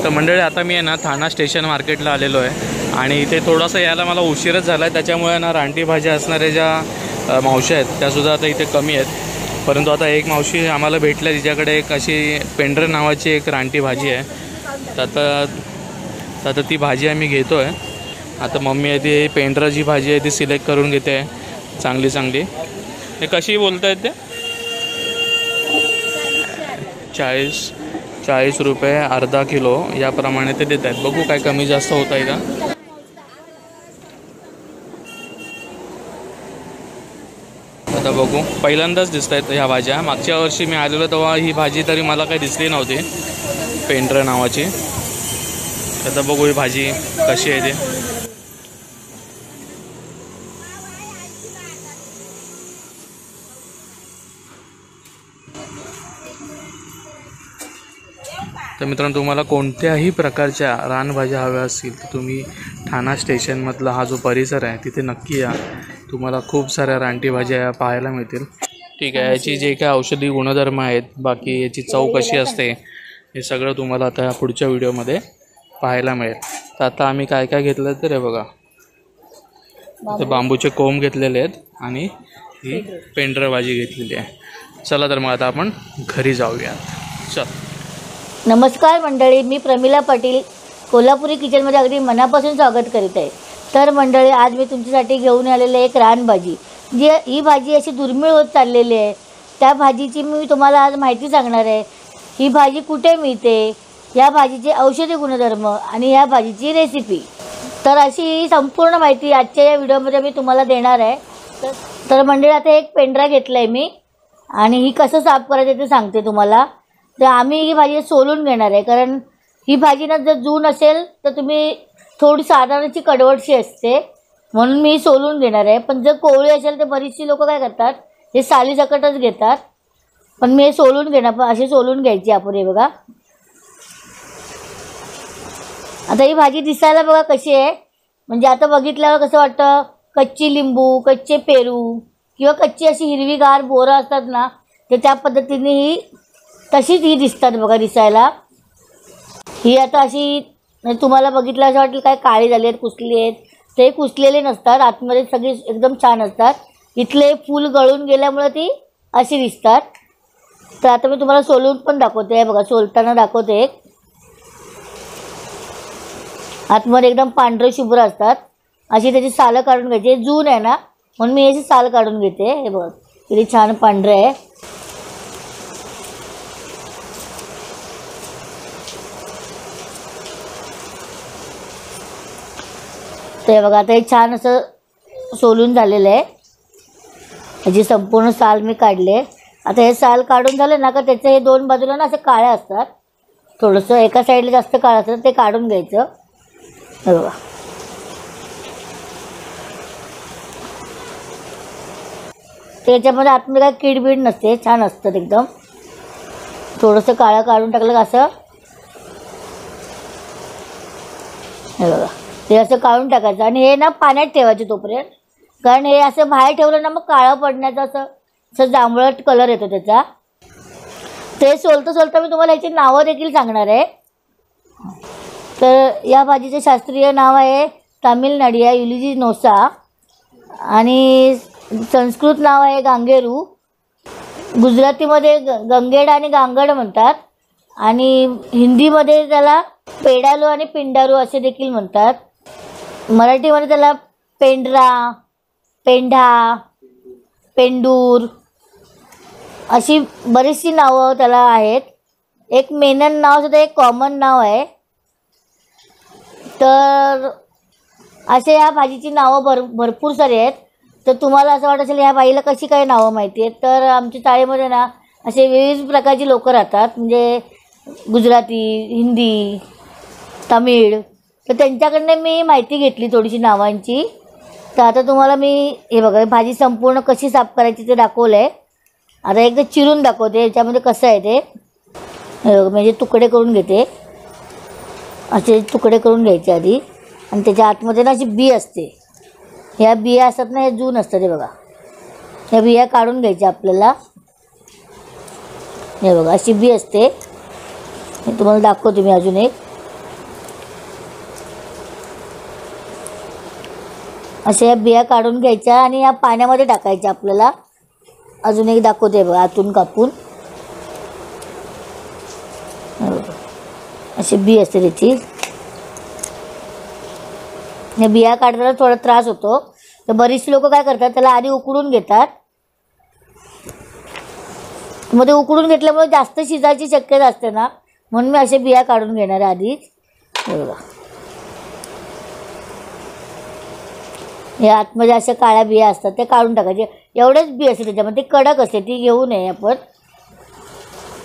तर मंडळी आता मी आहे ना ठाणा स्टेशन मार्केटला आलेलो आहे आणि इथे थोडासा यायला मला उशीरच झाला आहे. त्याच्यामुळे ना रानटी भाज्या असणाऱ्या ज्या मावश्या आहेत त्यासुद्धा आता इथे कमी आहेत. परंतु आता एक मावशी आम्हाला भेटल्या, तिच्याकडे एक अशी पेंढर नावाची एक रानटी भाजी आहे. तर आता ती भाजी आम्ही घेतो आहे. आता मम्मी आहे ती पेंढर जी भाजी आहे ती सिलेक्ट करून घेते आहे चांगली. हे कशी बोलत आहेत ते 40 रुपये अर्धा किलो याप्रमाणे ते देत आहेत. बघू काय कमी जास्त होत आहे का. आता बघू, पहिल्यांदाच दिसत आहेत ह्या भाज्या. मागच्या वर्षी मी आलेलो तेव्हा ही भाजी तरी मला काही दिसली नव्हती, पेंढर नावाची. आता बघू ही भाजी कशी आहे ते. तर मित्रांनो, तुम्हाला कोणत्याही प्रकारच्या रानभाज्या हव्या असतील तर तुम्ही ठाणा स्टेशनमधला हा जो परिसर आहे तिथे नक्की या. तुम्हाला खूप साऱ्या रानटी भाज्या पाहायला मिळतील. ठीक आहे, याची जे काय औषधी गुणधर्म आहेत, बाकी याची चव कशी असते, हे सगळं तुम्हाला आता पुढच्या व्हिडिओमध्ये पाहायला मिळेल. तर आता आम्ही काय काय घेतलं तर हे बघा, इथे बांबूचे कोंब घेतलेले आहेत आणि ही पेंढर भाजी घेतलेली आहे. चला तर मग आता आपण घरी जाऊया. चल. नमस्कार मंडळी, मी प्रमिला पाटील कोल्हापुरी किचनमध्ये अगदी मनापासून स्वागत करीत आहे. तर मंडळी, आज मी तुमच्यासाठी घेऊन आलेले एक रानभाजी, जी ही भाजी अशी दुर्मिळ होत चाललेली आहे. त्या भाजीची मी तुम्हाला आज माहिती सांगणार आहे. ही भाजी कुठे मिळते, या भाजीचे औषधी गुणधर्म आणि या भाजीची रेसिपी. तर अशी संपूर्ण माहिती आजच्या या व्हिडिओमध्ये मी तुम्हाला देणार आहे. तर मंडळी, आता एक पेंढरा घेतला आहे मी आणि ही कसं साफ करायचं ते सांगते तुम्हाला. तर आम्ही ही भाजी सोलून घेणार आहे, कारण ही भाजी ना जर जून असेल तर तुम्ही थोडी साधारणची कडवटशी असते, म्हणून मी सोलून घेणार आहे. पण जर कोवळी असेल तर बरीचशी लोक काय करतात, हे सालीसकटच घेतात. पण मी हे सोलून घेणार, पण अशी सोलून घ्यायची आपण. हे बघा, आता ही भाजी दिसायला बघा कशी आहे. म्हणजे आता बघितल्यावर कसं वाटतं, कच्ची लिंबू, कच्चे पेरू किंवा कच्ची अशी हिरवीगार बोरं असतात ना, तर त्या पद्धतीने ही तशीच ही दिसतात बघा दिसायला. ही आता अशी तुम्हाला बघितलं असं वाटेल काय काळी झाली आहेत, कुसली आहेत. ते कुसलेले नसतात, आतमध्ये सगळी एकदम छान असतात. इथले फूल गळून गेल्यामुळे ती अशी दिसतात. तर आता मी तुम्हाला सोलून पण दाखवते. बघा, सोलताना दाखवते. आतमध्ये एकदम पांढरे शुभ्र असतात. अशी त्याची सालं काढून घ्यायची. जून आहे ना, म्हणून मी याची साल काढून घेते. हे बघा किती छान पांढरे आहे. ते बघा, आता हे छान असं सोलून झालेलं आहे. याची संपूर्ण साल मी काढले. आता हे साल काढून झालं ना का त्याचे हे दोन बाजूला ना असं काळ्या असतात, थोडंसं एका साईडला जास्त काळं असतं, ते काढून घ्यायचं. हे बघा, त्याच्यामध्ये आतमध्ये काय कीडबीड नसते, छान असतं एकदम. थोडंसं काळं काढून टाकलं का असं, हे बघा, ते असं काढून टाकायचं. आणि हे ना पाण्यात ठेवायचे तोपर्यंत, कारण हे असं बाहेर ठेवलं ना मग काळं पडण्याचं असं जांभळट कलर येतो त्याचा. ते सोलता मी तुम्हाला याची नावं देखील सांगणार आहे. तर या भाजीचे शास्त्रीय नाव आहे तामिळनाडिया युलिजिनोसा आणि संस्कृत नाव आहे गांगेरू. गुजरातीमध्ये गंगेड आणि गांगड म्हणतात आणि हिंदीमध्ये त्याला पेडालू आणि पिंडारू असे देखील म्हणतात. मराठीमध्ये त्याला पेंढरा, पेंढा, पेंडूर अशी बरीचशी नावं त्याला आहेत. एक मेनन नाव सुद्धा एक कॉमन नाव आहे. तर असे या भाजीची नावं भरपूर सारी आहेत. तर तुम्हाला असं वाटत असेल ह्या बाईला कशी काय नावं माहिती आहेत, तर आमच्या चाळीमध्ये ना असे विविध प्रकारची लोकं राहतात, म्हणजे गुजराती, हिंदी, तमिळ. तर त्यांच्याकडनं मी माहिती घेतली थोडीशी नावांची. तर आता तुम्हाला मी हे बघा भाजी संपूर्ण कशी साफ करायची ते दाखवलं आहे. आता एकदा चिरून दाखवते याच्यामध्ये कसं आहे ते. म्हणजे तुकडे करून घेते, असे तुकडे करून घ्यायचे आधी. आणि त्याच्या आतमध्ये ना अशी बी असते, ह्या बिया असतात ना, हे जून असतं ते बघा. ह्या बिया काढून घ्यायच्या आपल्याला. हे बघा अशी बी असते, हे तुम्हाला दाखवते मी अजून एक. अशा या बिया काढून घ्यायच्या आणि या पाण्यामध्ये टाकायच्या. आपल्याला अजून एक दाखवते बघा, आतून कापून अशी बी असते त्याची. हे बिया काढताना थोडा त्रास होतो, तर बरीचशी लोक काय करतात, त्याला आधी उकडून घेतात. मग ते उकडून घेतल्यामुळे जास्त शिजायची शक्यता असते ना, म्हणून मी असे बिया काढून घेणार आहे आधीच. बघा, हे आतमध्ये अशा काळ्या बिया असतात, त्या काढून टाकायचे. एवढेच बी असते त्याच्यामध्ये, कडक असते, ती घेऊ नये आपण.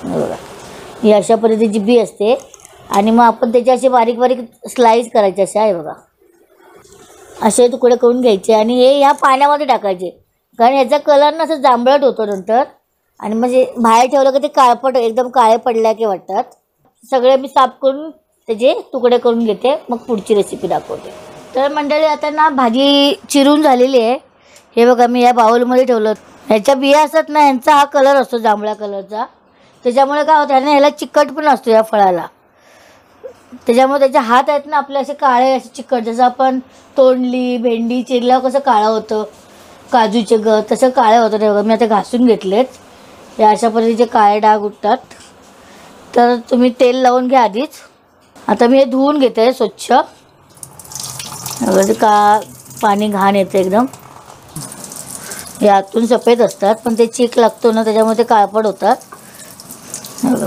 बघा, ही अशा पद्धतीची बी असते. आणि मग आपण त्याचे असे बारीक बारीक स्लाईस करायचे. असे आहे बघा, असे तुकडे करून घ्यायचे आणि हे ह्या पाण्यामध्ये टाकायचे. कारण ह्याचा कलर ना असं जांभळट होतो नंतर, आणि म्हणजे बाहेर ठेवलं की ते काळपट एकदम काळे पडल्या की वाटतात. सगळे मी साफ करून त्याचे तुकडे करून घेते, मग पुढची रेसिपी दाखवते. तर मंडळी, आता ना भाजी चिरून झालेली आहे. हे बघा, मी या बाउलमध्ये ठेवलं. ह्याच्या बिया असतात ना, ह्यांचा हा कलर असतो जांभळ्या कलरचा. त्याच्यामुळे काय होतं, ह्याला चिकट पण असतो या फळाला. त्याच्यामुळे त्याचे हात आहेत ना आपले असे काळे, असे चिकट. जसं आपण तोंडली भेंडी चिरल्यावर कसं काळं होतं, काजूचे तसं काळं होतं. ते बघा, मी आता घासून घेतलेत. हे अशा पद्धतीचे काळे डाग उठतात. तर तुम्ही तेल लावून घ्या आधीच. आता मी हे धुवून घेते स्वच्छ. का पाणी घाण येतं एकदम. हे आतून सफेद असतात, पण ते चीक लागतो ना, त्याच्यामुळे ते काळपट होतात.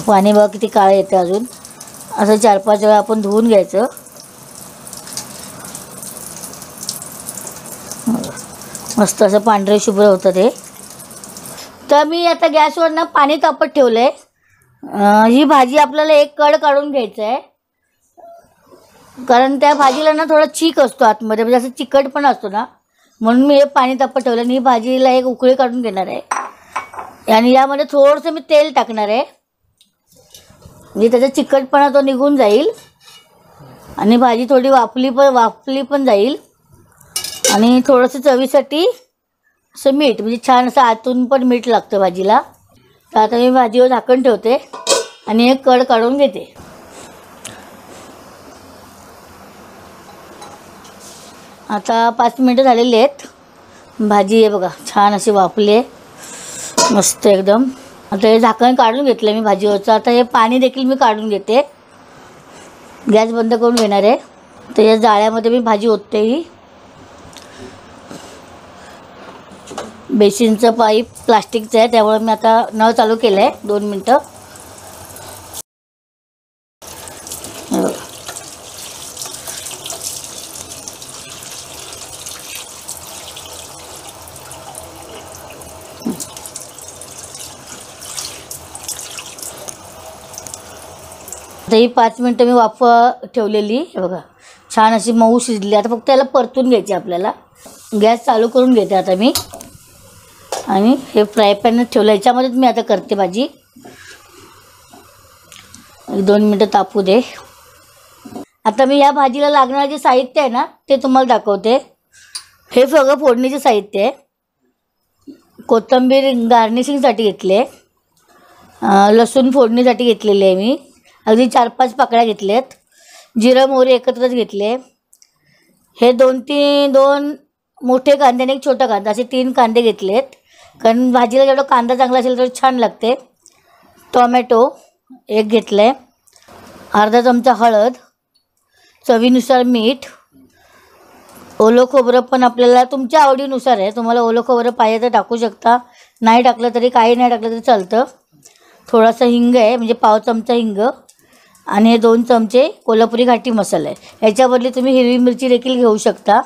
पाणी बघा किती काळं येतं अजून. असं 4-5 वेळा आपण धुवून घ्यायचं. मस्त असं पांढरे शुभ्र होतं ते. तर मी आता गॅसवर ना पाणी तापत ठेवलं आहे. ही भाजी आपल्याला एक कड काढून घ्यायचं आहे, कारण त्या भाजीला ना थोडा चीक असतो आतमध्ये, म्हणजे असं चिकट पण असतो ना, म्हणून मी हे पाणी तापत ठेवलं. आणि ही भाजीला एक उकळी काढून घेणार आहे. आणि यामध्ये थोडंसं मी तेल टाकणार आहे, म्हणजे त्याचा चिकटपणा तो निघून जाईल आणि भाजी थोडी वाफली पण जाईल. आणि थोडंसं चवीसाठी असं मीठ, म्हणजे छान असं आतून पण मीठ लागतं भाजीला. तर आता मी भाजीवर झाकण ठेवते आणि एक कड काढून घेते. आता 5 मिनटं झालेली आहेत. भाजी आहे बघा, छान अशी वाफली आहे, मस्त एकदम. आता हे झाकण काढून घेतलं मी भाजीवरचं. आता हे पाणी देखील मी काढून घेते. गॅस बंद करून घेणार आहे. तर या जाळ्यामध्ये मी भाजी ओतते. ही बेसिनचं पाईप प्लास्टिकचं आहे, त्यामुळे मी आता नळ चालू केलं आहे. 2 मिनटं. आता ही 5 मिनटं मी वाफ ठेवलेली. हे बघा, छान अशी मऊ शिजली. आता फक्त याला परतून घ्यायची आपल्याला. गॅस चालू करून घेते आता मी. आणि हे फ्राय पॅनच ठेवलं, याच्यामध्येच मी आता करते भाजी. 1-2 मिनटं तापू दे. आता मी या भाजीला लागणारं जे साहित्य आहे ना, ते तुम्हाला दाखवते. हे सगळं फोडणीचे साहित्य आहे. कोथिंबीर गार्निशिंगसाठी घेतले. लसूण फोडणीसाठी घेतलेले आहे मी. अगदी 4-5 पाकळ्या घेतल्यात. जिरं मोहरी एकत्रच घेतले. हे 2 मोठे कांदे आणि एक छोटा कांदा, असे 3 कांदे घेतलेत. कारण भाजीला जेवढा कांदा चांगला असेल तर छान लागते. टोमॅटो 1 घेतलं आहे. अर्धा चमचा हळद, चवीनुसार मीठ. ओलं खोबरं पण आपल्याला तुमच्या आवडीनुसार आहे. तुम्हाला ओलं खोबरं पाहिजे तर टाकू शकता, नाही टाकलं तरी काही नाही टाकलं तरी चालतं. थोडासा हिंग आहे, म्हणजे पाव चमचा हिंग. आणि हे 2 चमचे कोल्हापुरी घाटी मसाला आहे. याच्याबदली तुम्ही हिरवी मिरची देखील घेऊ शकता.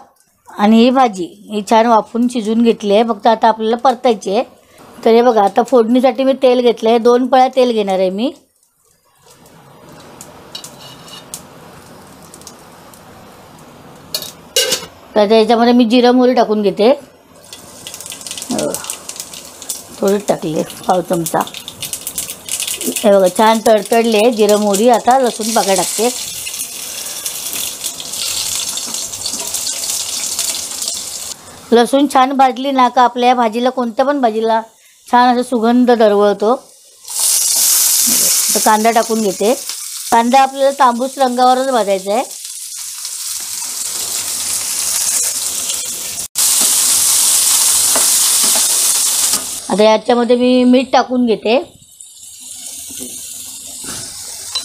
आणि ही भाजी ही छान वाफून शिजून घेतली आहे, फक्त आता आपल्याला परतायची आहे. तर हे बघा, आता फोडणीसाठी मी तेल घेतलं आहे. 2 पळ्या तेल घेणार आहे मी. तर याच्यामध्ये मी जिरं मोहरी टाकून घेते. थोडी टाकली, पाव चमचा. हे बघा, छान तडतडले जिरं मोहरी. आता लसूण पाकळ्या टाकते. लसूण छान भाजली ना का आपल्या भाजीला, कोणत्या पण भाजीला छान असं सुगंध दरवळतो. तर कांदा टाकून घेते. कांदा आपल्याला तांबूस रंगावरच भाजायचा आहे. आता याच्यामध्ये मी मीठ टाकून घेते.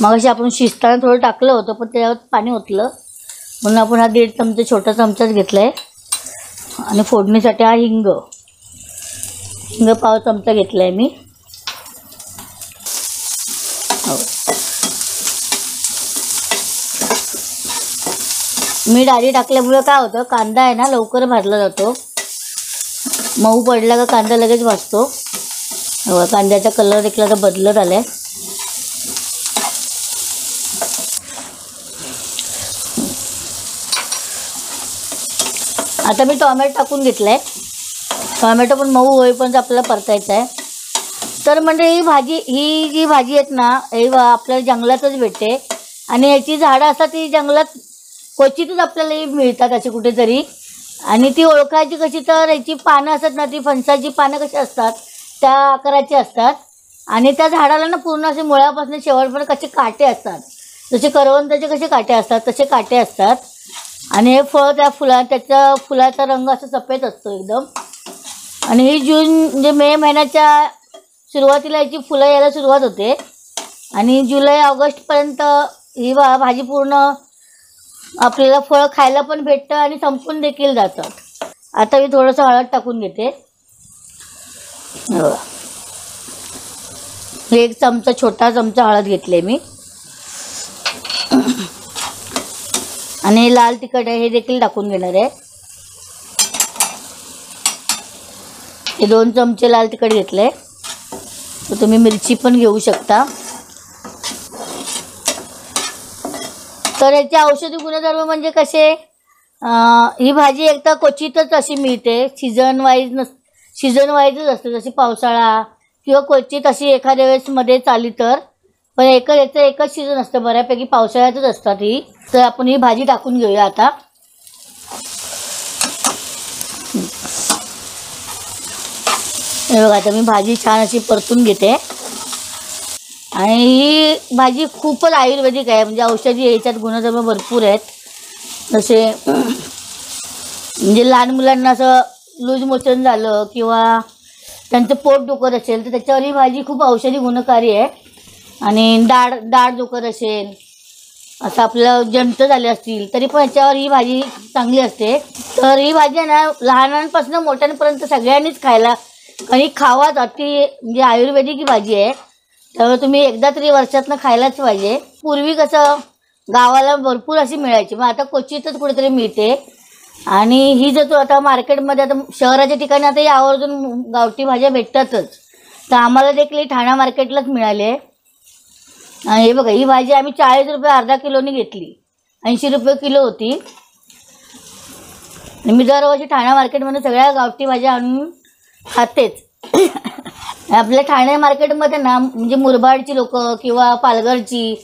मगाशी आपण शिजताना थोडं टाकलं होतं पण त्याच्यावर पाणी ओतलं म्हणून आपण हा 1.5 चमचा छोटा चमचाच घेतला आहे. आणि फोडणीसाठी हा हिंग पाव चमचा घेतला आहे मी. मीठ आधी टाकल्यामुळे काय होतं, कांदा आहे ना लवकर भाजला जातो. मऊ पडला का कांदा लगेच भाजतो. कांद्याचा कलर देखील आता बदलत आला आहे. आता मी टोमॅटो टाकून घेतला आहे. टोमॅटो पण मऊ होईपर्यंत आपल्याला परतायचं आहे. तर म्हणजे ही जी भाजी आहेत ना ही आपल्याला जंगलातच भेटते. आणि याची झाडं असतात ती जंगलात क्वचितच आपल्याला मिळतात अशी कुठेतरी. आणि ती ओळखायची कशी, तर याची पानं असतात ना ती फणसाची पानं कशी असतात त्या आकाराची असतात. आणि त्या झाडाला ना पूर्ण असे मुळापासून शेवटपर्यंत कसे काटे असतात. जसे करवंदाचे कसे काटे असतात तसे काटे असतात. आणि हे फळ त्याच्या फुलाचा रंग असा सफेद असतो एकदम. आणि ही जून म्हणजे मे महिन्याच्या सुरुवातीला याची फुलं यायला सुरुवात होते. आणि जुलै ऑगस्टपर्यंत ही भाजी पूर्ण आपल्याला फळ खायला पण भेटतं आणि संपून देखील जातं. आता मी थोडंसं हळद टाकून घेते. 1 चमचा छोटा चमचा हळद घेतले मी. आणि लाल तिखट आहे हे देखील टाकून घेणार आहे. हे 2 चमचे लाल तिखट घेतले. तर तुम्ही मिरची पण घेऊ शकता. तर याचे औषधी गुणधर्म म्हणजे कसे, ही भाजी एकदा क्वचितच अशी मिळते. सीझन वाईजच असते. जशी पावसाळा किंवा क्वचित अशी एखाद्या वेळेस मध्ये चाली तर. पण याचं एकच सीझन असतं बऱ्यापैकी, पावसाळ्यातच असतात ही. तर आपण ही भाजी टाकून घेऊया आता. हे बघा आता मी भाजी छान अशी परतून घेते. आणि ही भाजी खूपच आयुर्वेदिक आहे. म्हणजे औषधी याच्यात गुणधर्म भरपूर आहेत. जसे म्हणजे लहान मुलांना असं लूज मोशन झालं किंवा त्यांचं पोट दुखत असेल तर त्याच्यावर ही भाजी खूप औषधी गुणकारी आहे. आणि दाढ दुखत असेल, असं आपलं जंत झाले असतील तरी पण याच्यावर ही भाजी चांगली असते. तर ही भाजी आहे ना लहानांपासून मोठ्यांपर्यंत सगळ्यांनीच खायला आणि खावाच. म्हणजे आयुर्वेदिक ही भाजी आहे. त्यामुळे तुम्ही एकदा तरी वर्षातनं खायलाच पाहिजे. पूर्वी कसं गावाला भरपूर अशी मिळायची, मग आता क्वचितच कुठेतरी मिळते. आणि ही जर तो आता मार्केटमध्ये, आता शहराच्या ठिकाणी आता ही आवर्जून गावठी भाज्या भेटतातच. तर आम्हाला देखील ठाणा मार्केटलाच मिळाले. आणि हे बघा ही भाजी आम्ही 40 रुपये अर्धा किलोनी घेतली. 80 रुपये किलो होती. आणि मी दरवर्षी ठाणा मार्केटमध्ये सगळ्या गावठी भाज्या आणून खातेच. आपल्या ठाणे मार्केटमध्ये ना म्हणजे मुरबाडची लोक किंवा पालघरची,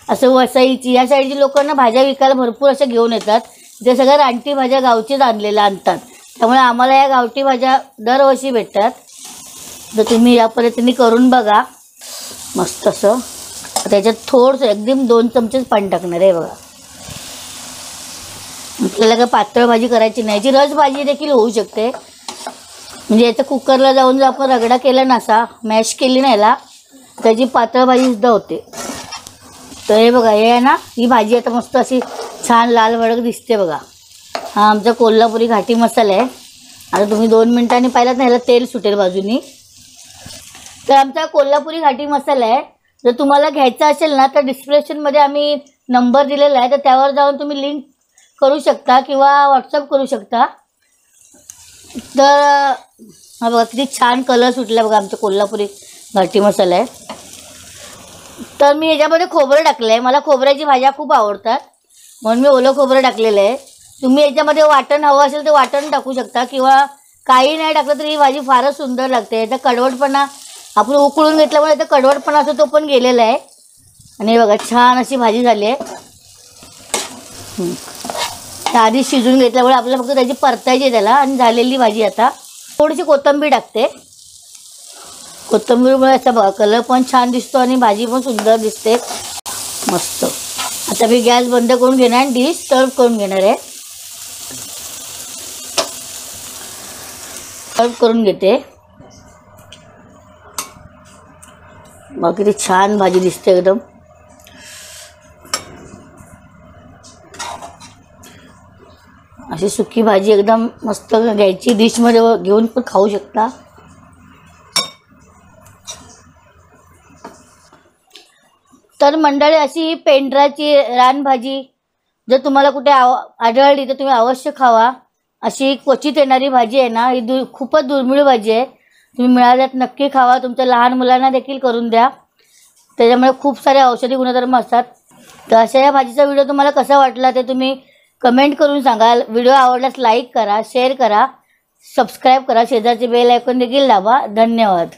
असं वसईची या साईडची लोकांना भाज्या विकायला भरपूर अशा घेऊन येतात. ते सगळ्या रानटी भाज्या गावचीच आणतात. त्यामुळे आम्हाला या गावठी भाज्या दरवर्षी भेटतात. तर तुम्ही या पद्धतीने करून बघा मस्त असं. त्याच्यात थोडंसं एकदम 2 चमचेच पाणी टाकणार आहे बघा. आपल्याला काय पातळ भाजी करायची नाही. याची रस भाजी देखील होऊ शकते. म्हणजे याचं कुकरला जाऊन जर आपण रगडा केला ना, असा मॅश केली ना याला, त्याची पातळ भाजी सुद्धा होते. तर हे बघा हे आहे ना ही भाजी आता मस्त अशी छान लाल भडक दिसते बघा. हा आमचा कोल्हापुरी घाटी मसाला आहे. आता तुम्ही 2 मिनिटांनी पाहिलात ना ह्याला तेल सुटेल बाजूनी. तर आमचा कोल्हापुरी घाटी मसाला आहे. जर तुम्हाला घ्यायचा असेल ना तर डिस्क्रिप्शनमध्ये आम्ही नंबर दिलेला आहे. तर त्यावर जाऊन तुम्ही लिंक करू शकता किंवा व्हॉट्सअप करू शकता. तर हा बघा किती छान कलर सुटला बघा आमचा कोल्हापुरी घाटी मसाला आहे. तर मी याच्यामध्ये खोबरं टाकलं आहे. मला खोबऱ्याची भाज्या खूप आवडतात म्हणून मी ओलं खोबरं टाकलेलं आहे. तुम्ही याच्यामध्ये वाटण हवं असेल तर वाटण टाकू शकता किंवा काही नाही टाकलं तरी ही भाजी फारच सुंदर लागते. याचा कडवटपणा आपण उकळून घेतल्यामुळे याचा कडवटपणा असतो तो पण गेलेला आहे. आणि हे बघा छान अशी भाजी झाली आहे. आधी शिजून घेतल्यामुळे आपल्याला फक्त त्याची परतायची आहे त्याला. आणि झालेली भाजी आता थोडीशी कोथिंबीर टाकते. कोथिंबीरमुळे असा बघा कलर पण छान दिसतो आणि भाजी पण सुंदर दिसते मस्त. आता मी गॅस बंद करून घेणार आणि डिश सर्व करून घेणार आहे. सर्व करून घेते. मग किती छान भाजी दिसते एकदम. अशी सुकी भाजी एकदम मस्त घ्यायची, डिशमध्ये घेऊन पण खाऊ शकता. तर मंडळी अशी ही पेंढराची रानभाजी जर तुम्हाला कुठे आढळली तर तुम्ही अवश्य खावा. अशी क्वचित येणारी भाजी आहे ना, ही खूपच दुर्मिळ भाजी आहे. तुम्ही मिळाल्यात नक्की खावा. तुमच्या लहान मुलांना देखील करून द्या. त्याच्यामुळे खूप सारे औषधी गुणधर्म असतात. तर अशा या भाजीचा व्हिडिओ तुम्हाला कसा वाटला ते तुम्ही कमेंट करून सांगा. व्हिडिओ आवडल्यास लाईक करा, शेअर करा, सबस्क्राईब करा, शेजारचे बेल आयकॉन देखील दाबा. धन्यवाद.